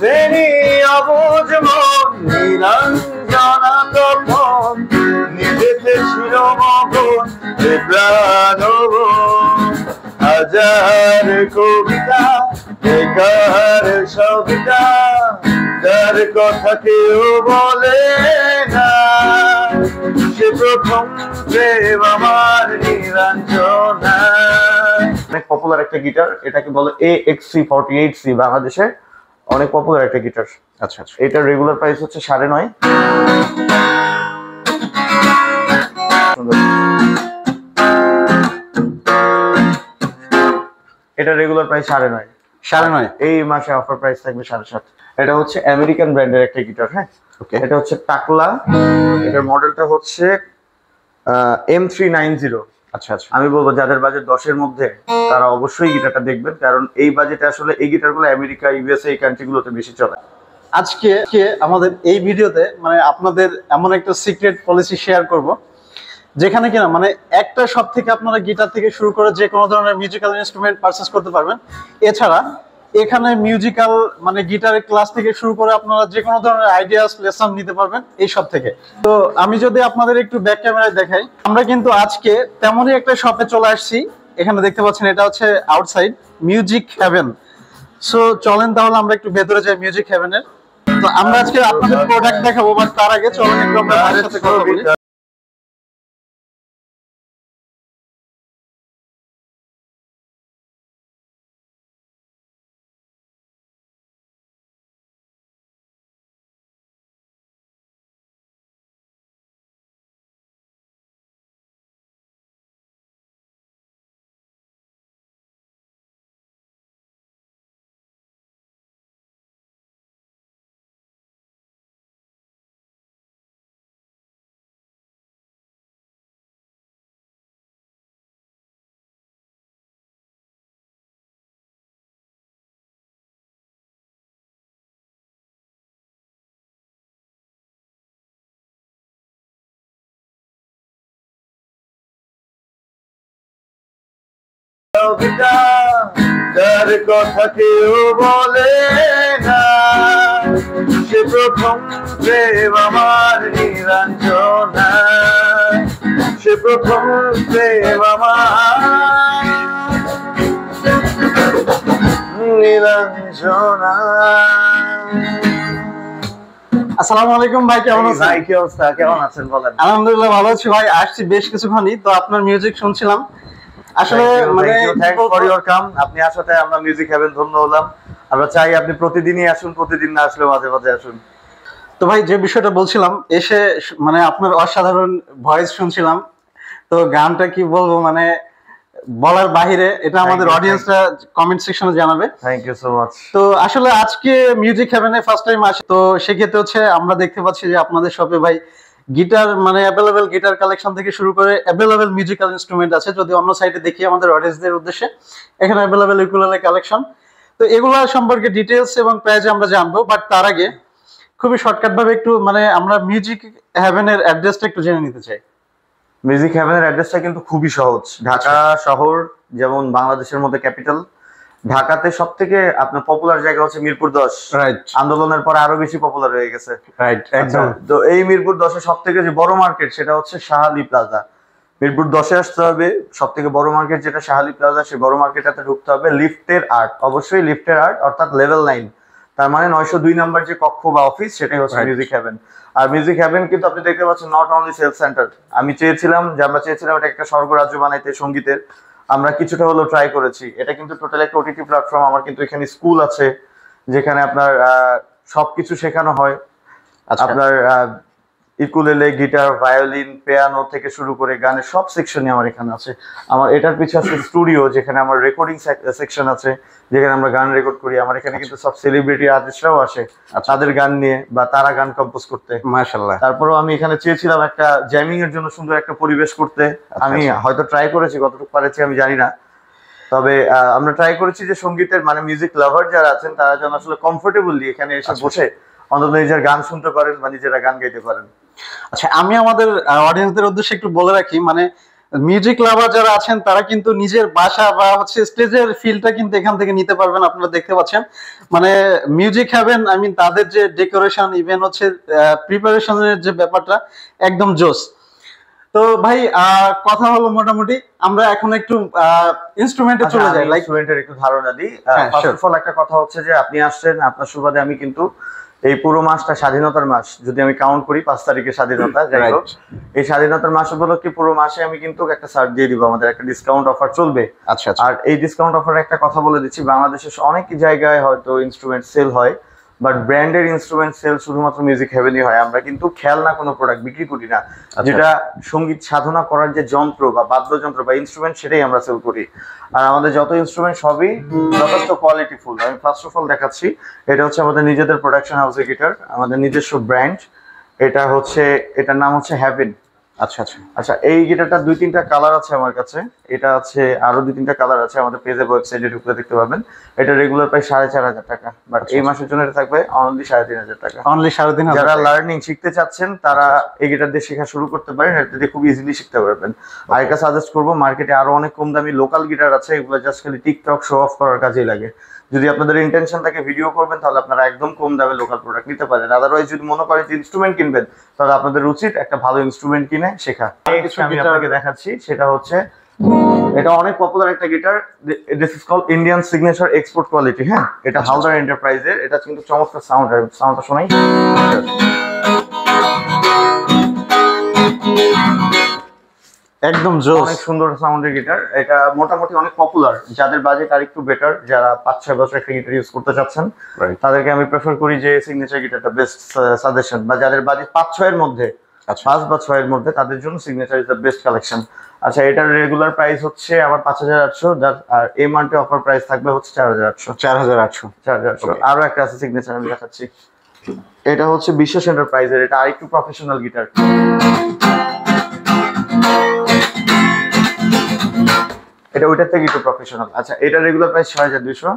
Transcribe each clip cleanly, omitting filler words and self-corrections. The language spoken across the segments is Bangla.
ফেনি অবুঝ মন নিরঞ্জনা তখন নিজেতে ছিল মগন প্রাণব হাজার কবিতা বেকার সবিতা যার কথা কেউ বলে না সে প্রথম প্রেম আমার নিরঞ্জনা। অনেক পপুলার একটা গিটার, এটাকে বলে AXC48C, বাংলাদেশে অনেক পপুলার একটা গিটার। আচ্ছা আচ্ছা, এটার রেগুলার প্রাইস হচ্ছে 9.5। এটা রেগুলার প্রাইস 9.5। 9.5 এই মাসে অফার প্রাইস থাকবে 7.5। এটা হচ্ছে আমেরিকান ব্র্যান্ডের একটা গিটার। হ্যাঁ, ওকে। এটা হচ্ছে টাকলা, এটার মডেলটা হচ্ছে M390। আচ্ছা আচ্ছা, আমি বলবো যাদের বাজেট 10-এর মধ্যে তারা অবশ্যই গিটারটা দেখবেন, কারণ এই বাজেটে আসলে এই গিটারগুলো আমেরিকা, ইউএসএ এই কান্ট্রিগুলোতে বেশি চলে। আজকে আমাদের এই ভিডিওতে মানে আপনাদের এমন একটা সিক্রেট পলিসি শেয়ার করব, যেখানে কিনা মানে একটা শপ থেকে আপনারা গিটার থেকে শুরু করে যে কোনো ধরনের মিউজিক্যাল ইনস্ট্রুমেন্ট পারচেজ করতে পারবেন। এছাড়া এখানে মিউজিক্যাল মানে গিটারের ক্লাস থেকে শুরু করে আপনারা যে কোনো ধরনের আইডিয়াস লেসন নিতে পারবেন এই সব থেকে। তো আমি যদি আপনাদের একটু ব্যাক ক্যামেরায় দেখাই, আমরা কিন্তু আজকে তেমনই একটা শপে চলে আসছি। এখানে দেখতে পাচ্ছেন এটা হচ্ছে আউটসাইড মিউজিক হেভেন। সো চলেন তাহলে আমরা একটু ভেতরে যাই মিউজিক হেভেনের। তো আমরা আজকে আপনাদের প্রোডাক্ট দেখাবো, বাট তার আগে চলেন একটু আমরা ভাইয়ের সাথে কথা বলি। যার কথা কেউ বলে না সে প্রথম প্রেম আমার নিরঞ্জনা, সে প্রথম প্রেম আমার নিরঞ্জনা। আসসালামু আলাইকুম ভাই, কেমন আছেন? ভাই কি অবস্থা, কেমন আছেন বলেন? আলহামদুলিল্লাহ ভালো আছি ভাই। আসছি বেশ কিছুক্ষণই, তো আপনার মিউজিক শুনছিলাম। আসলে মানে থ্যাঙ্কস ফর ইওর কাম। আপনি আসাতে আমরা মিউজিক হেভেন ধন্য হলাম। আমরা চাই আপনি প্রতিদিনই আসুন, প্রতিদিন না আসলেও মাঝে মাঝে আসুন। তো ভাই যে বিষয়টা বলছিলাম, এসে মানে আপনার অসাধারণ ভয়েস শুনছিলাম। তো গানটা কি বলবো মানে বলার বাহিরে, এটা আমাদের অডিয়েন্সরা কমেন্ট সেকশনে জানাবে। Thank you so much. তো আসলে আজকে মিউজিক হেভেনে ফার্স্ট টাইম আসে, তো সেক্ষেত্রে হচ্ছে আমরা দেখতে পাচ্ছি যে আপনাদের শপে ভাই গিটার মানে অ্যাভেলেবেল গিটার কালেকশন থেকে শুরু করে অ্যাভেলেবেল মিউজিক্যাল ইনস্ট্রুমেন্ট আছে। যদি অন্য সাইটে দেখি আমাদের অডিয়েন্সদের উদ্দেশ্যে, এখানে অ্যাভেলেবেল ইউকুলেলে কালেকশন। তো এগুলো সম্পর্কে ডিটেলস এবং প্রাইস আমরা জানবো, বাট তার আগে খুবই শর্টকাট ভাবে একটু মানে আমরা মিউজিক হেভেনের অ্যাড্রেসটা একটু জেনে নিতে চাই। মিউজিক হেভেনের অ্যাড্রেসটা কিন্তু খুবই সহজ। ঢাকা শহর যেমন বাংলাদেশের মধ্যে ক্যাপিটাল, ঢাকাতে সবথেকে আপনার পপুলার জায়গা হচ্ছে মিরপুর 10। রাইট, আন্দোলনের পরে আরো বেশি পপুলার হয়ে গেছে। রাইট, একদম। তো এই মিরপুর 10 এর সবথেকে যে বড় মার্কেট সেটা হচ্ছে শাহালি প্লাজা। মিরপুর 10-এ আসতে হবে, সবথেকে বড় মার্কেট যেটা শাহালি প্লাজা, সেই বড় মার্কেটটাতে ঢুকতে হবে। লিফটের আর্ট, অবশ্যই লিফটের আর্ট, অর্থাৎ লেভেল 9, তার মানে 902 নাম্বার যে কক্ষ বা অফিস, সেটাই হচ্ছে মিউজিক হেভেন। আর মিউজিক হেভেন কিন্তু আপনি দেখতে পাচ্ছেন নট অনলি সেলস সেন্টার। আমরা চেয়েছিলাম এটা একটা স্বর্গরাজ্য বানাইতে সঙ্গীতের। আমরা কিছুটা হলেও ট্রাই করেছি। এটা কিন্তু টোটাল একটা ওটিটি প্ল্যাটফর্ম। আমার কিন্তু এখানে স্কুল আছে যেখানে আপনার সবকিছু শেখানো হয়। আপনার ইকুলেলে, গিটার, ভায়োলিন, পিয়ানো থেকে শুরু করে গানের সব সেকশনই আমার এখানে আছে। আমার এটার পিছনে আছে স্টুডিও, যেখানে আমার রেকর্ডিং সেকশন আছে, যেখানে আমরা গান রেকর্ড করি। আমার এখানে কিন্তু সব সেলিব্রিটি আর্টিস্টরাও আসে তাদের গান নিয়ে বা তারা গান কম্পোজ করতে। মাশাআল্লাহ। তারপরেও আমি এখানে চেয়েছিলাম একটা জ্যামিং এর জন্য সুন্দর একটা পরিবেশ করতে। আমি হয়তো ট্রাই করেছি, কতটুকু পারেছি আমি জানি না, তবে আমরা ট্রাই করেছি যে সঙ্গীতের মানে মিউজিক লাভার যারা আছেন তারা যেন আসলে কমফোর্টেবলি এখানে এসে বসে অন্তত নিজের গান শুনতে পারেন বা নিজেরা গান গাইতে পারেন। আচ্ছা, আমি আমাদের অডিয়েন্সদের উদ্দেশ্যে একটু বলে রাখি, মানে মিউজিক লাভার যারা আছেন তারা কিন্তু নিজের বাসা বা হচ্ছে স্টেজের ফিলটা কিন্তু এখান থেকে নিতে পারবেন। আপনারা দেখতে পাচ্ছেন মানে মিউজিক হ্যাভেন, আই মিন তাদের যে ডেকোরেশন ইভেন হচ্ছে প্রিপারেশনের যে ব্যাপারটা একদম জোস। তো ভাই কথা হলো মোটামুটি, আমরা এখন একটু ইনস্ট্রুমেন্টে চলে যাই। লাইক ইনস্ট্রুমেন্টের একটু ধারণা দিই। ফার্স্ট অফ অল একটা কথা হচ্ছে যে আপনি আসছেন, আপনার সুবাদে আমি কিন্তু এই পুরো মাসটা স্বাধীনতার মাস, যদি আমি কাউন্ট করি 5 তারিখে স্বাধীনতা, যাই হোক এই স্বাধীনতার মাস উপলক্ষে পুরো মাসে আমি কিন্তু একটা ছাড় দিয়ে দিব, আমাদের একটা ডিসকাউন্ট অফার চলবে। আচ্ছা আর এই ডিসকাউন্ট অফারে একটা কথা বলে দিচ্ছি, বাংলাদেশের অনেক জায়গায় হয়তো ইনস্ট্রুমেন্ট সেল হয়, বাট ব্র্যান্ডের ইনস্ট্রুমেন্ট সেল শুধুমাত্র মিউজিক হেভেনই হয়। আমরা কিন্তু খেলনা কোনো প্রোডাক্ট বিক্রি করি না, যেটা সঙ্গীত সাধনা করার যে যন্ত্র বা বাদ্যযন্ত্র বা ইনস্ট্রুমেন্ট সেটাই আমরা সেল করি। আর আমাদের যত ইনস্ট্রুমেন্ট সবই যথেষ্ট কোয়ালিটিফুল। আমি ফার্স্ট অফ অল দেখাচ্ছি, এটা হচ্ছে আমাদের নিজেদের প্রোডাকশন হাউসের গিটার, আমাদের নিজস্ব ব্র্যান্ড। এটা হচ্ছে, এটার নাম হচ্ছে হ্যাভেন। আচ্ছা আচ্ছা আচ্ছা, এই গিটারটা 2-3টা কালার আছে আমার কাছে, এটা আছে আরো 2-3টা কালার আছে, আমাদের পেজে ওয়েবসাইটে ঢুকলে দেখতে পাবেন। এটা রেগুলার প্রায় 4,500 টাকা, বাট এই মাসের জন্য এটা থাকবে অনলি 3,500 টাকা। অনলি 3,500। যারা লার্নিং শিখতে চাচ্ছেন তারা এই গিটার দিয়ে শেখা শুরু করতে পারেন, এটা দিয়ে খুব ইজিলি শিখতে পারবেন। আরেকটা সাজেস্ট করবো, মার্কেটে আরো অনেক কম দামি লোকাল গিটার আছে, এগুলো জাস্ট খালি টিকটক শো অফ করার কাজেই লাগে। যদি আপনাদের ইন্টেনশন থাকে ভিডিও করবেন, তাহলে আপনারা একদম কম দামে লোকাল প্রোডাক্ট নিতে পারেন। আদারওয়াইজ যদি মনে করেন যে ইনস্ট্রুমেন্ট কিনবেন, তাহলে আপনাদের উচিত একটা ভালো ইনস্ট্রুমেন্ট কিনে শেখা। আমি আপনাকে দেখাচ্ছি, সেটা হচ্ছে, এটা অনেক পপুলার একটা guitar, this is called Indian signature export quality. হ্যাঁ, এটা হালদার এন্টারপ্রাইজের, এটা কিন্তু চমৎকার সাউন্ড। সাউন্ডটা শোনাই, একদম জোস, অনেক সুন্দর সাউন্ডের গিটার। এটা মোটামুটি অনেক পপুলার, যাদের বাজেট আর একটু বেটার, যারা 5-6 বছর একটা গিটার ইউজ করতে চাচ্ছেন, তাদেরকে আমি প্রেফার করি যে সিগনেচার গিটারটা বেস্ট সাজেশন। বা যাদের বাজেট 5-6 এর মধ্যে, 5 বা 6 এর মধ্যে, তাদের জন্য signature is the best collection. আচ্ছা, এটার রেগুলার প্রাইস হচ্ছে আমার 5,800, আর এই মান্থে অফার প্রাইস থাকবে হচ্ছে 4,800। 4,800। আরো একটা আছে সিগনেচার, আমি দেখাচ্ছি। এটা হচ্ছে বিশ্বাস এন্টারপ্রাইজের, এটা আরেকটু প্রফেশনাল গিটার। এটা ওইটার থেকে একটু প্রফেশনাল। আচ্ছা, এটা রেগুলার প্রাইস 6,200,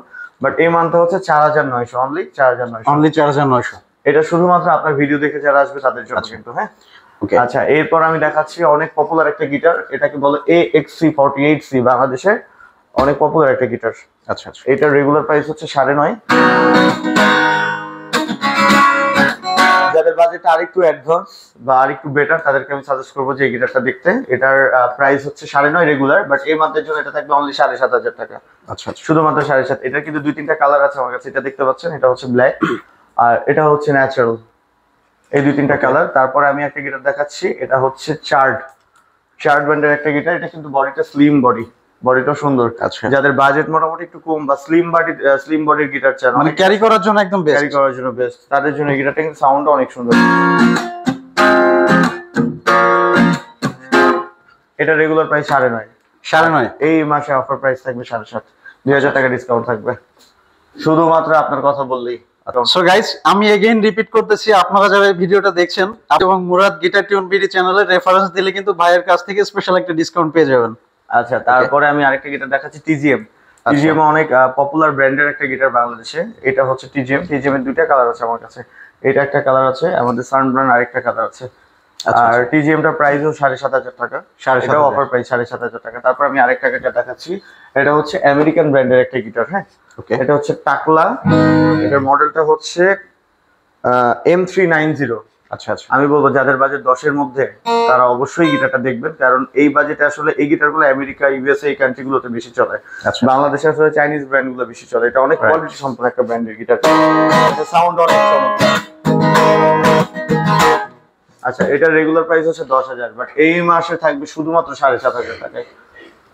বাট এই মান্থে হচ্ছে 4,900, অনলি 4,900। অনলি 4,900। এটা শুধুমাত্র আপনার ভিডিও দেখে যারা আসবে তাদের জন্য কিন্তু। হ্যাঁ, আচ্ছা, এরপর আমি দেখাচ্ছি অনেক পপুলার একটা গিটার, এটাকে বলে AXC48C, বাংলাদেশে অনেক পপুলার একটা গিটার। আচ্ছা আচ্ছা, এটার রেগুলার প্রাইস হচ্ছে 9,500। যাদের বাজেট আরেকটু অ্যাডভান্স বা আরেকটু বেটার, তাদেরকে আমি সাজেস্ট করবো যে এই গিটারটা দেখতে। এটার প্রাইস হচ্ছে 9,500 রেগুলার, বাট এই মান্থের জন্য এটা থাকবে অনলি 7,500 টাকা। আচ্ছা আচ্ছা, শুধুমাত্র 7,500। এটার কিন্তু 2-3টা কালার আছে আমার কাছে, এটা দেখতে পাচ্ছেন, এটা হচ্ছে ব্ল্যাক আর এটা হচ্ছে ন্যাচারাল, এই 2-3টা কালার। তারপরে আমি একটা গিটার দেখাচ্ছি, এটা হচ্ছে চার্ড ব্র্যান্ডের একটা গিটার। এটা কিন্তু বডিটা স্লিম বডি, বডিটা সুন্দর। আচ্ছা, যাদের বাজেট মোটামুটি একটু কম বা স্লিম বডির গিটার চান, মানে ক্যারি করার জন্য একদম বেস্ট, ক্যারি করার জন্য বেস্ট, তাদের জন্য এই গিটারটা কিন্তু সাউন্ডটা অনেক সুন্দর। এটা রেগুলার প্রাইস 9,500। 9,500। এই মাসে অফার প্রাইস থাকবে 7,500, 2,000 টাকা ডিসকাউন্ট থাকবে শুধুমাত্র আপনার কথা বললেই। সো গাইস, আমি এগেইন রিপিট করতেছি, আপনারা যারা এই ভিডিওটা দেখছেন এবং মুরাদ গিটার টিউন বিডি চ্যানেলে রেফারেন্স দিলে কিন্তু ভাইয়ের কাছ থেকে স্পেশাল একটা ডিসকাউন্ট পেয়ে যাবেন। আচ্ছা, তারপরে আমি আরেকটা গিটার দেখাচ্ছি, TGM। TGM অনেক পপুলার ব্র্যান্ডের একটা গিটার বাংলাদেশে। এটা হচ্ছে TGM এর 2টা কালার আছে আমার কাছে, এটা একটা কালার আছে, আমাদের সানব্রান্ড আরেকটা কালার আছে। আর TGM টার প্রাইসও 7,500 টাকা, এটাও অফার প্রাইস 7,500 টাকা। তারপর আমি আরেকটা গিটার দেখাচ্ছি, এটা হচ্ছে আমেরিকান ব্র্যান্ডের একটা গিটার। হ্যাঁ, এটা হচ্ছে টাকলা, এটার মডেলটা হচ্ছে M390। আচ্ছা আচ্ছা, আমি বলবো যাদের বাজেট 10 এর মধ্যে, তারা অবশ্যই গিটারটা দেখবেন, কারণ এই বাজেটে আসলে এই গিটারগুলো আমেরিকা, USA এই কান্ট্রিগুলোতে বেশি চলে। বাংলাদেশে আসলে চাইনিজ ব্র্যান্ডগুলো বেশি চলে। এটা অনেক কোয়ালিটি সম্পন্ন একটা ব্র্যান্ডের গিটার, সাউন্ড অনেক চমৎকার। আচ্ছা, এটা রেগুলার প্রাইস হচ্ছে 10,000, বাট এই মাসে থাকবে শুধুমাত্র 7,500 টাকায়।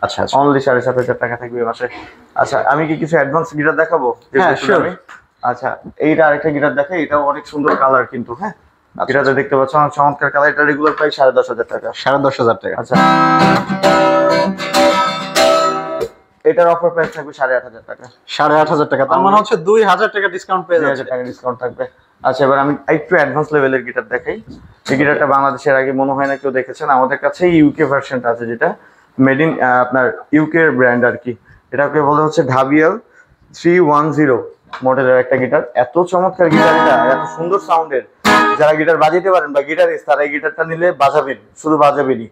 আচ্ছা আচ্ছা, অনলি 7,500 টাকা থাকবে এই মাসে। আচ্ছা, আমি কি কিছু অ্যাডভান্স গিটার দেখাবো? হ্যাঁ, শিওর। আচ্ছা, এইটা আরেকটা গিটার দেখাই, এটাও অনেক সুন্দর কালার কিন্তু। হ্যাঁ, এটাতে দেখতে পাচ্ছ অনেক চমৎকার কালার। এটা রেগুলার প্রাইস 10,500 টাকা। 10,500 টাকা। আচ্ছা, এটার অফার প্রাইস থাকবে 8,500 টাকা। 8,500 টাকা, তার মানে হচ্ছে 2,000 টাকা ডিসকাউন্ট পেয়ে যাচ্ছে। 2,000 টাকা ডিসকাউন্ট থাকবে। আচ্ছা, এবার আমি একটু অ্যাডভান্স লেভেলের গিটার দেখাই। এই গিটারটা বাংলাদেশের আগে মনে হয় না কেউ দেখেছেন। আমাদের কাছে ইউকে ভার্সনটা আছে, যেটা মেড ইন আপনার ইউকে ব্র্যান্ড আর কি। এটাকে বলা হচ্ছে ঢাবিয়াল 310 মডেলের একটা গিটার। এত চমৎকার গিটার, এটা এত সুন্দর সাউন্ডের, যারা গিটার বাজাতে পারেন বা গিটারিস্ট তারা এই গিটারটা নিলে বাজাবেন, শুধু বাজাবেনই,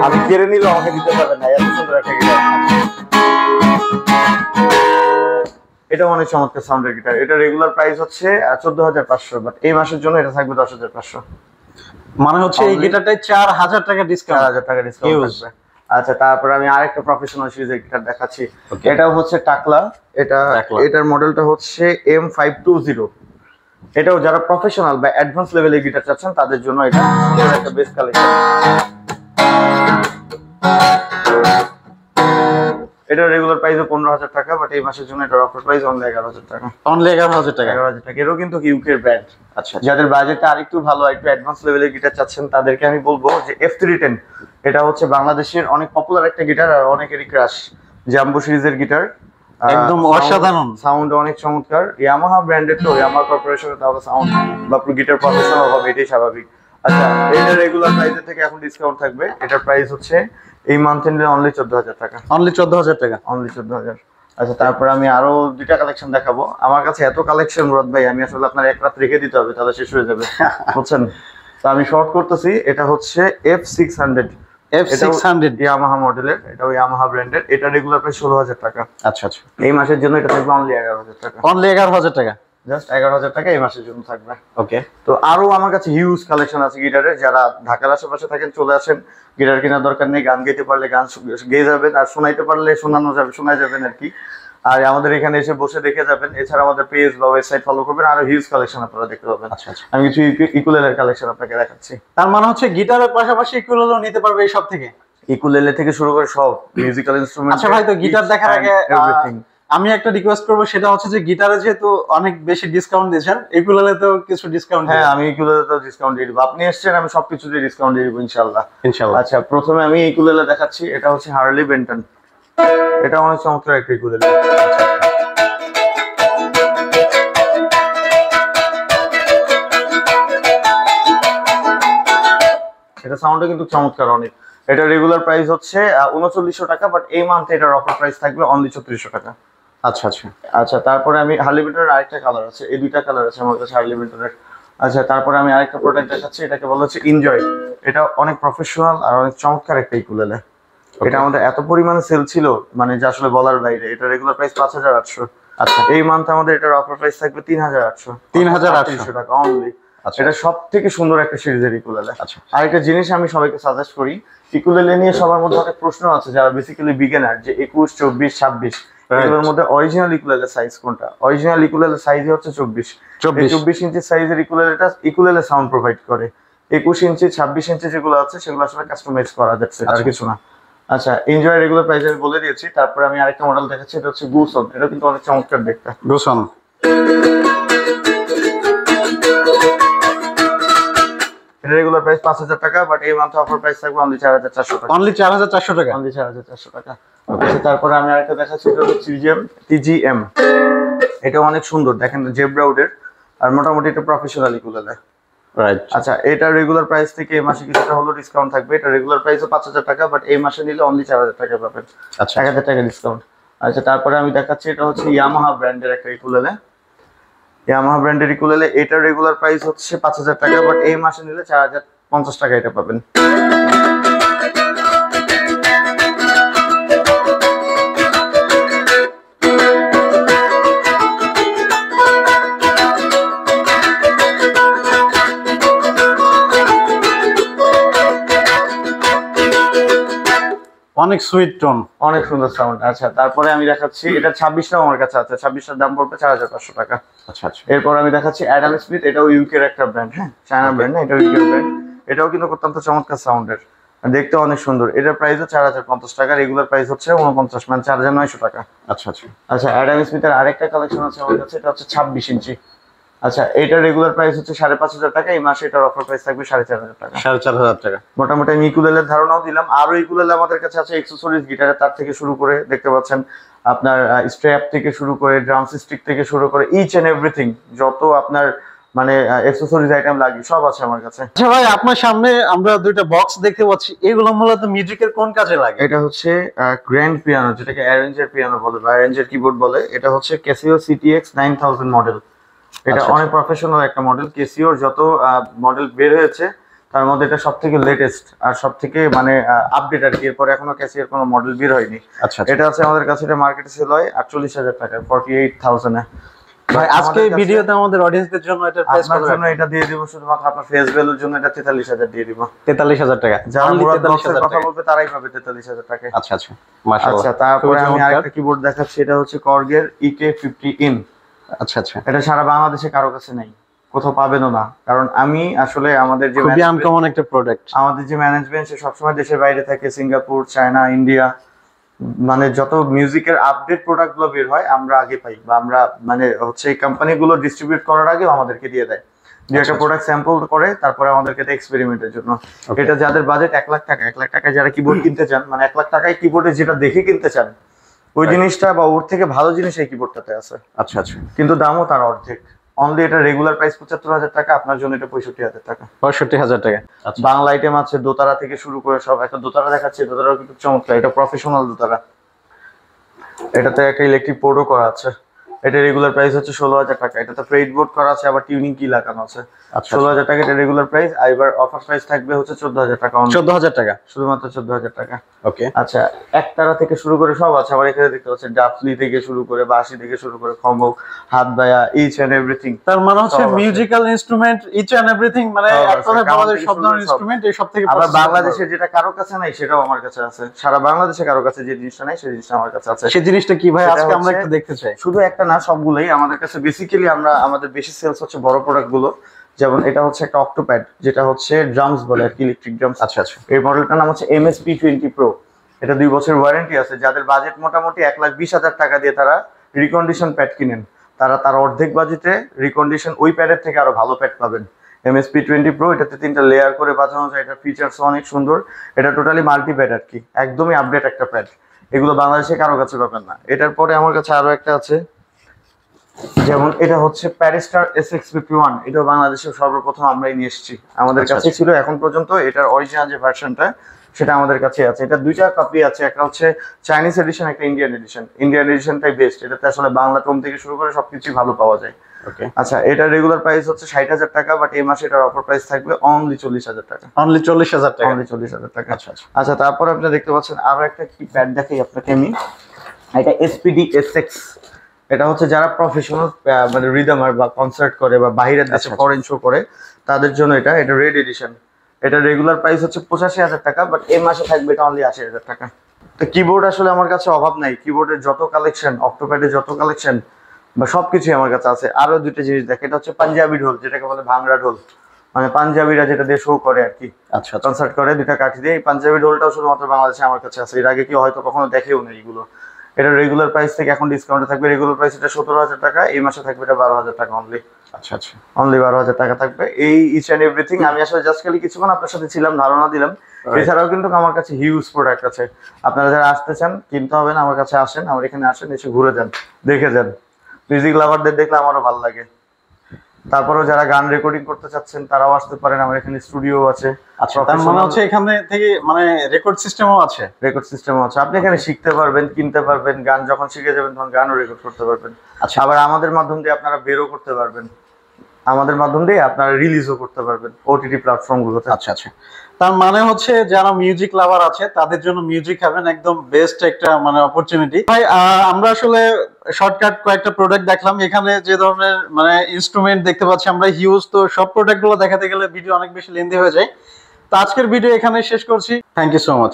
আমি কেড়ে নিলে আমাকে দিতে পারবেন না, এত সুন্দর একটা গিটার। এটা অনেক চমৎকার সাউন্ডের গিটার। এটা রেগুলার প্রাইস হচ্ছে 14,500, বাট এই মাসের জন্য এটা থাকবে 10,500। মানে হচ্ছে এই গিটারটাই 4,000 টাকা ডিসকাউন্ট। 4,000 টাকা ডিসকাউন্ট থাকবে। আচ্ছা, তারপর আমি আরেকটা প্রফেশনাল সিরিজের গিটার দেখাচ্ছি। এটাও হচ্ছে টাকলা। এটার মডেলটা হচ্ছে M520। এটাও যারা প্রফেশনাল বা অ্যাডভান্স লেভেলের গিটার চাচ্ছেন তাদের জন্য এটা একটা বেস্ট কালেকশন। এটা রেগুলার প্রাইস 15,000 টাকা, বাট এই মাসের জন্য এটার অফার প্রাইস অনলি 11,000 টাকা। অনলি 11,000 টাকা। 11,000 টাকা। এরও কিন্তু ইউকের ব্র্যান্ড। আচ্ছা, যাদের বাজেটটা আরেকটু ভালো, একটু অ্যাডভান্স লেভেলের গিটার চাচ্ছেন তাদেরকে আমি বলবো যে F310। এটা হচ্ছে বাংলাদেশের অনেক পপুলার একটা গিটার আর অনেকেরই ক্রাশ। জাম্বো সিরিজের গিটার, একদম অসাধারণ সাউন্ড, অনেক চমৎকার। ইয়ামাহা ব্র্যান্ডের তো, ইয়ামাহা কর্পোরেশনের তাহলে সাউন্ড বা গিটার প্রফেশনাল হবে, এটাই স্বাভাবিক। আচ্ছা, এটা রেগুলার প্রাইসের থেকে এখন ডিসকাউন্ট থাকবে। এটার প্রাইস হচ্ছে এই মান্থে নিলে অনলি 14,000 টাকা। অনলি 14,000 টাকা। অনলি 14,000। আচ্ছা, তারপরে আমি আরো দুইটা কালেকশন দেখাবো। আমার কাছে এত কালেকশন মুরাদ ভাই, আমি আসলে আপনার এক রাত রেখে দিতে হবে, তাহলে শেষ হয়ে যাবে, বুঝছেন? তো আমি শর্ট করতেছি। এটা হচ্ছে F600। F600 ইয়ামাহা মডেলের, এটাও ইয়ামাহা ব্র্যান্ডের। এটা রেগুলার প্রাইস 16,000 টাকা। আচ্ছা আচ্ছা। এই মাসের জন্য এটা থাকবে অনলি 11,000 টাকা। অনলি 11,000 টাকা। জাস্ট 11,000 টাকা এই মাসের জন্য থাকবে। ওকে। তো আরো আমার কাছে হিউজ কালেকশন আছে গিটারের। যারা ঢাকার আশেপাশে থাকেন চলে আসেন, গিটার কেনার দরকার নেই, গান গাইতে পারলে গান গেয়ে যাবেন, আর শোনাইতে পারলে শোনানো যাবে, শোনাই যাবেন আর কি। আর আমাদের এখানে এসে বসে দেখে যাবেন। এছাড়া আমাদের পেজ বা ওয়েবসাইট ফলো করবেন, আরো হিউজ কালেকশন আপনারা দেখতে পাবেন। আচ্ছা আচ্ছা। আমি কিছু ইকুলেলের কালেকশন আপনাকে দেখাচ্ছি। তার মানে হচ্ছে গিটারের পাশাপাশি ইকুলেলও নিতে পারবে এই সব থেকে? ইকুলেলে থেকে শুরু করে সব মিউজিক্যাল ইনস্ট্রুমেন্ট। আচ্ছা ভাই, তো গিটার দেখার আগে আমি একটা রিকোয়েস্ট করবো, সেটা হচ্ছে যে গিটারে যেহেতু অনেক বেশি ডিসকাউন্ট দিয়েছেন, ইকুলেলেতেও কিছু ডিসকাউন্ট। হ্যাঁ, আমি ইকুলেলেতেও ডিসকাউন্ট দিয়ে দিব। আপনি এসেছেন, আমি সবকিছুতে ডিসকাউন্ট দিয়ে দিব ইনশাআল্লাহ। ইনশাআল্লাহ। আচ্ছা, প্রথমে আমি ইকুলেলে দেখাচ্ছি। এটা হচ্ছে হার্লি বেন্টন। এটা অনেক চমৎকার একটা ইকুলেলে। এটা সাউন্ডটা কিন্তু চমৎকার অনেক। এটা রেগুলার প্রাইস হচ্ছে 3900 টাকা, বাট এই মান্থে এটার অফার প্রাইস থাকবে অনলি 3400 টাকা। আচ্ছা আচ্ছা আচ্ছা, তারপরে আমি হার্লি বেন্টনের আরেকটা কালার আছে, এই দুইটা কালার আছে আমার কাছে হার্লি বেন্টনের। আচ্ছা, তারপরে আমি আরেকটা প্রোডাক্ট দেখাচ্ছি। এটাকে বলা হচ্ছে এনজয়। এটা অনেক প্রফেশনাল আর অনেক চমৎকার একটা ইকুলেলে। এটা আমাদের এত পরিমাণে সেল ছিল, মানে যে আসলে বলার বাইরে। এটা রেগুলার প্রাইস 5,800। আচ্ছা, এই মান্থে আমাদের এটার অফার প্রাইস থাকবে 3,800। 3,800 টাকা অনলি। এটা সব থেকে সুন্দর একটা সিরিজের ইকুলেলে। আচ্ছা, আরেকটা জিনিস আমি সবাইকে সাজেস্ট করি, ইকুলেলে নিয়ে সবার মধ্যে অনেক প্রশ্ন আছে, যারা বেসিক্যালি বিগিনার, যে 21, 24, 26 এগুলোর মধ্যে অরিজিনাল ইকুলেলের সাইজ কোনটা? অরিজিনাল ইকুলেলের সাইজ হচ্ছে 24 ইঞ্চি সাইজের ইকুলেলেটা ইকুলেলে সাউন্ড প্রোভাইড করে। 21 ইঞ্চি, 26 ইঞ্চি যেগুলো আছে সেগুলো আসলে কাস্টমাইজ করা যাচ্ছে, আর কিছু না। আচ্ছা, এনজয় রেগুলার প্রাইস আমি বলে দিয়েছি। তারপরে আমি আরেকটা মডেল দেখাচ্ছি। এটা হচ্ছে গুসন। এটা কিন্তু অনেক চমৎকার দেখতে। গুসন। এটা রেগুলার প্রাইস 5,000 টাকা, বাট এই মান্থে অফার প্রাইস থাকবে অনলি 4,400 টাকা। অনলি 4,400 টাকা। অনলি 4,400 টাকা। আচ্ছা, তারপরে আমি আরেকটা দেখাচ্ছি। এটা হচ্ছে TGM। এটা অনেক সুন্দর, দেখেন জেব্রা উডের, আর মোটামুটি এটা প্রফেশনাল ইকুলেলে। রাইট। আচ্ছা, এটা রেগুলার প্রাইস থেকে এই মাসে কিছুটা হলো ডিসকাউন্ট থাকবে। এটা রেগুলার প্রাইস 5,000 টাকা, বাট এই মাসে নিলে অনলি 4,000 টাকা পাবেন। আচ্ছা, 1,000 টাকা ডিসকাউন্ট। আচ্ছা, তারপরে আমি দেখাচ্ছি। এটা হচ্ছে ইয়ামাহা ব্র্যান্ডের একটা ইকুলেলে। ইয়ামাহা ব্র্যান্ডের ইকুলেলে। এটা রেগুলার প্রাইস হচ্ছে 5,000 টাকা, বাট এই মাসে নিলে 4,050 টাকা এটা পাবেন। অনেক সুইট টোন, অনেক সুন্দর সাউন্ড। আচ্ছা, তারপরে আমি দেখাচ্ছি। এটা 26টাও আমার কাছে আছে। 26টার দাম পড়বে 4,500 টাকা। আচ্ছা আচ্ছা। এরপর আমি দেখাচ্ছি অ্যাডাম স্মিথ। এটাও ইউকের একটা ব্র্যান্ড, হ্যাঁ, চায়না ব্র্যান্ড না, এটাও ইউকের ব্র্যান্ড। এটাও কিন্তু অত্যন্ত চমৎকার সাউন্ডের, দেখতে অনেক সুন্দর। এটার প্রাইসও 4,050 টাকা। রেগুলার প্রাইস হচ্ছে 49, মানে 4,900 টাকা। আচ্ছা আচ্ছা। আচ্ছা, অ্যাডাম স্মিথের আরেকটা কালেকশন আছে আমার কাছে। এটা হচ্ছে 26 ইঞ্চি। আচ্ছা, এটার রেগুলার প্রাইস হচ্ছে 5,500 টাকা। এই মাসে এটার অফার প্রাইস থাকবে 4,500 টাকা। 4,500 টাকা। মোটামুটি আমি ইকুলেলের ধারণাও দিলাম। আরো ইকুলেলে আমাদের কাছে আছে, এক্সেসরিজ গিটারে, তার থেকে শুরু করে দেখতে পাচ্ছেন আপনার স্ট্র্যাপ থেকে শুরু করে ড্রাম স্টিক থেকে শুরু করে ইচ এন্ড এভরিথিং, যত আপনার মানে অ্যাকসেসরিজ আইটেম লাগে সব আছে আমার কাছে। আচ্ছা ভাই, আপনার সামনে আমরা দুইটা বক্স দেখতে পাচ্ছি, এগুলো মূলত মিউজিকের কোন কাজে লাগে? এটা হচ্ছে গ্র্যান্ড পিয়ানো, যেটাকে অ্যারেঞ্জার পিয়ানো বলে বা অ্যারেঞ্জার কিবোর্ড বলে। এটা হচ্ছে ক্যাসিও CTX 9000 মডেল। এটা আচ্ছা, অনেক প্রফেশনাল একটা মডেল। কেসিওর যত মডেল বের হয়েছে তার মধ্যে এটা সব থেকে লেটেস্ট আর সব থেকে মানে আপডেট আর কি। এরপরে এখনো ক্যাসিওর কোনো মডেল বের হয়নি। আচ্ছা, আচ্ছা। এটা আছে আমাদের কাছে, এটা মার্কেটে সেল হয় 48,000 টাকায়, 48,000 এ। ভাই আজকে এই ভিডিওতে আমাদের অডিয়েন্সদের জন্য এটার প্রাইস কত? আপনার জন্য এটা দিয়ে দিব শুধুমাত্র আপনার ফেস ভ্যালুর জন্য, এটা 43,000 দিয়ে দিব। 43,000 টাকা। যারা Only মুরাদ বক্সের 43,000 কথা টাকা। বলবে তারাই পাবে 43,000 টাকায়। আচ্ছা, আচ্ছা, মাশাআল্লাহ। আচ্ছা, তারপরে খুবই আমি চমৎকার। আরেকটা কিবোর্ড দেখাচ্ছি। এটা হচ্ছে কর্গের EK50 ইন। আচ্ছা, আচ্ছা। এটা সারা বাংলাদেশে কারো কাছে নাই, কোথাও পাবেনও না। কারণ আমি আসলে আমাদের যে খুবই আনকমন একটা প্রোডাক্ট। আমাদের যে ম্যানেজমেন্ট সে সবসময় দেশের বাইরে থাকে, সিঙ্গাপুর, চায়না, ইন্ডিয়া, মানে যত মিউজিকের আপডেট প্রোডাক্ট গুলো বের হয় আমরা আগে পাই, বা আমরা মানে হচ্ছে এই কোম্পানিগুলো ডিস্ট্রিবিউট করার আগে আমাদেরকে দিয়ে দেয়, যে একটা প্রোডাক্ট স্যাম্পল করে তারপরে আমাদেরকে দেয় এক্সপেরিমেন্টের জন্য। এটা যাদের বাজেট 1 লাখ টাকা, 1 লাখ টাকায় যারা কিবোর্ড কিনতে চান, মানে 1 লাখ টাকায় কিবোর্ডে যেটা দেখে কিনতে চান ওই জিনিসটা বা ওর থেকে ভালো জিনিস এই কিবোর্ডটাতে আছে। আচ্ছা, আচ্ছা। কিন্তু দামও তার অর্ধেক। অনলি এটা রেগুলার প্রাইস 75,000 টাকা, আপনার জন্য এটা 65,000 টাকা। 65,000 টাকা। আচ্ছা। বাংলা আইটেম আছে, দোতারা থেকে শুরু করে সব। একটা দোতারা দেখাচ্ছে, দোতারা কিন্তু চমৎকার, এটা প্রফেশনাল দোতারা। এটাতে একটা ইলেকট্রিক পোর্টও করা আছে। এটা রেগুলার প্রাইস হচ্ছে 16,000 টাকা। এটাতে ফ্রেড বোর্ড করা আছে, আবার টিউনিং কি লাগানো আছে। আচ্ছা, 16,000 টাকা এটা রেগুলার প্রাইস। এবার অফার প্রাইস থাকবে হচ্ছে 14,000 টাকা। 14,000 টাকা, শুধুমাত্র 14,000 টাকা। ওকে। আচ্ছা, একতারা থেকে শুরু করে সব আছে। আবার এখানে দেখতে পাচ্ছেন ডাফলি থেকে শুরু করে, বাঁশি থেকে শুরু করে, খম্বক, হাত বায়া, ইচ এন্ড এভরিথিং। তার মানে হচ্ছে সব আছে। Musical instrument each and everything, মানে সব এক আছে। কথায় কামান আমাদের থেকে সব শুরু ধরনের করে সব। ইনস্ট্রুমেন্ট এই সব থেকে আবার purchase করতে বাংলাদেশে পারবো। যেটা কারো কাছে নাই সেটাও আমার কাছে আছে। সারা বাংলাদেশে কারো কাছে যে জিনিসটা নাই সেই জিনিসটা আমার কাছে আছে। সেই জিনিসটা কি ভাই সেটা আজকে আমরা হচ্ছে- একটু দেখতে চাই। শুধু একটা না, সবগুলোই আমাদের কাছে। বেসিক্যালি আমরা আমাদের বেশি সেলস হচ্ছে বড় প্রোডাক্ট গুলো। যেমন এটা হচ্ছে একটা অক্টোপ্যাড, যেটা হচ্ছে ড্রামস বলে আর কি, ইলেকট্রিক ড্রামস। আচ্ছা, আচ্ছা। এই মডেলটার নাম হচ্ছে MSP20 Pro। এটা 2 বছর ওয়ারেন্টি আছে। যাদের বাজেট মোটামুটি 1,20,000 টাকা দিয়ে তারা রিকন্ডিশন প্যাড কিনেন, তারা তার অর্ধেক বাজেটে রিকন্ডিশন ওই প্যাডের থেকে আরো ভালো প্যাড পাবেন। MSP20 Pro, এটাতে 3টা লেয়ার করে বাজানো যায়। এটা ফিচার্স অনেক সুন্দর। এটা টোটালি মাল্টি প্যাড আর কি, একদমই আপডেট একটা প্যাড। এগুলো বাংলাদেশে কারো কাছে পাবেন না। এটার পরে আমার কাছে আরো একটা আছে, যেমন এটা হচ্ছে প্যারিস্টার SX51। এটাও বাংলাদেশে সর্বপ্রথম আমরাই নিয়ে এসেছি। আমাদের আচ্ছা, কাছে ছিল এখন পর্যন্ত। এটার অরিজিনাল যে ভার্সনটা সেটা আমাদের কাছে আছে। এটা 2টা কপি আছে, একটা হচ্ছে চাইনিজ এডিশন, একটা ইন্ডিয়ান এডিশন। ইন্ডিয়ান এডিশনটাই বেস্ট। এটাতে আসলে বাংলা টোন থেকে শুরু করে সবকিছুই ভালো পাওয়া যায়। ওকে। আচ্ছা, এটা রেগুলার প্রাইস হচ্ছে 60,000 টাকা, বাট এই মাসে এটার অফার প্রাইস থাকবে অনলি 40,000 টাকা। অনলি 40,000 টাকা। অনলি 40,000 টাকা। আচ্ছা, আচ্ছা। আচ্ছা, তারপর আপনি দেখতে পাচ্ছেন আরো একটা কি প্যাড দেখাই আপনাকে আমি। এটা SPD SX। এটা হচ্ছে যারা প্রফেশনাল মানে রিদমার বা কনসার্ট করে বা বাইরের দেশে আচ্ছা, ফরেন শো করে তাদের জন্য এটা। এটা রেড এডিশন। এটা রেগুলার প্রাইস হচ্ছে 85,000 টাকা, বাট এই মাসে থাকবে এটা অনলি 80,000 টাকা। তো কিবোর্ড আসলে আমার কাছে অভাব নাই। কিবোর্ডের যত কালেকশন, অক্টোপ্যাডের যত কালেকশন বা সবকিছুই আমার কাছে আছে। আরো 2টা জিনিস দেখ, এটা হচ্ছে পাঞ্জাবি ঢোল, যেটাকে বলে ভাংরা ঢোল। মানে পাঞ্জাবিরা যেটা দিয়ে শো করে আর কি, আচ্ছা, আচ্ছা। কনসার্ট করে 2টা কাঠি দিয়ে। এই পাঞ্জাবি ঢোলটাও শুধুমাত্র বাংলাদেশে আমার কাছে আছে। এর আগে কি হয়তো কখনো দেখেও না এইগুলো। এটা রেগুলার প্রাইস থেকে এখন ডিসকাউন্টে থাকবে। রেগুলার প্রাইস এটা 17,000 টাকা, এই মাসে থাকবে এটা 12,000 টাকা অনলি। আচ্ছা, আচ্ছা। অনলি 12,000 টাকা থাকবে। এই ইচ এন্ড এভরিথিং। আমি আসলে জাস্ট খালি কিছুক্ষণ আপনার সাথে ছিলাম, ধারণা দিলাম। এছাড়াও কিন্তু আমার কাছে হিউজ প্রোডাক্ট আছে। আপনারা যারা আসতে চান, কিনতে হবে না, আমার কাছে আসেন, আমার এখানে আসেন, এসে ঘুরে যান, দেখে যান। মিউজিক লাভারদের দেখলে আমারও ভালো লাগে। তারপরেও যারা গান রেকর্ডিং করতে চাচ্ছেন তারাও আসতে পারেন, আমার এখানে স্টুডিও আছে। আচ্ছা, তার মানে হচ্ছে এখানে থেকে মানে রেকর্ড সিস্টেমও আছে। রেকর্ড সিস্টেমও আছে। আপনি এখানে শিখতে পারবেন, কিনতে পারবেন, গান যখন শিখে যাবেন তখন গানও রেকর্ড করতে পারবেন। আচ্ছা। আবার আমাদের মাধ্যম দিয়ে আপনারা বেরও করতে পারবেন, আমাদের মাধ্যম দিয়ে আপনারা রিলিজও করতে পারবেন OTT প্ল্যাটফর্মগুলোতে। আচ্ছা, আচ্ছা। তার মানে হচ্ছে যারা মিউজিক লাভার আছে তাদের জন্য মিউজিক হ্যাভেন একদম বেস্ট একটা মানে অপরচুনিটি। ভাই আমরা আসলে শর্টকাট কয়েকটা প্রোডাক্ট দেখলাম। এখানে যে ধরনের মানে ইনস্ট্রুমেন্ট দেখতে পাচ্ছি আমরা হিউজ, তো সব প্রোডাক্ট গুলো দেখাতে গেলে ভিডিও অনেক বেশি লেন্দি হয়ে যায়। তো আজকের ভিডিও এখানে শেষ করছি। Thank you so much.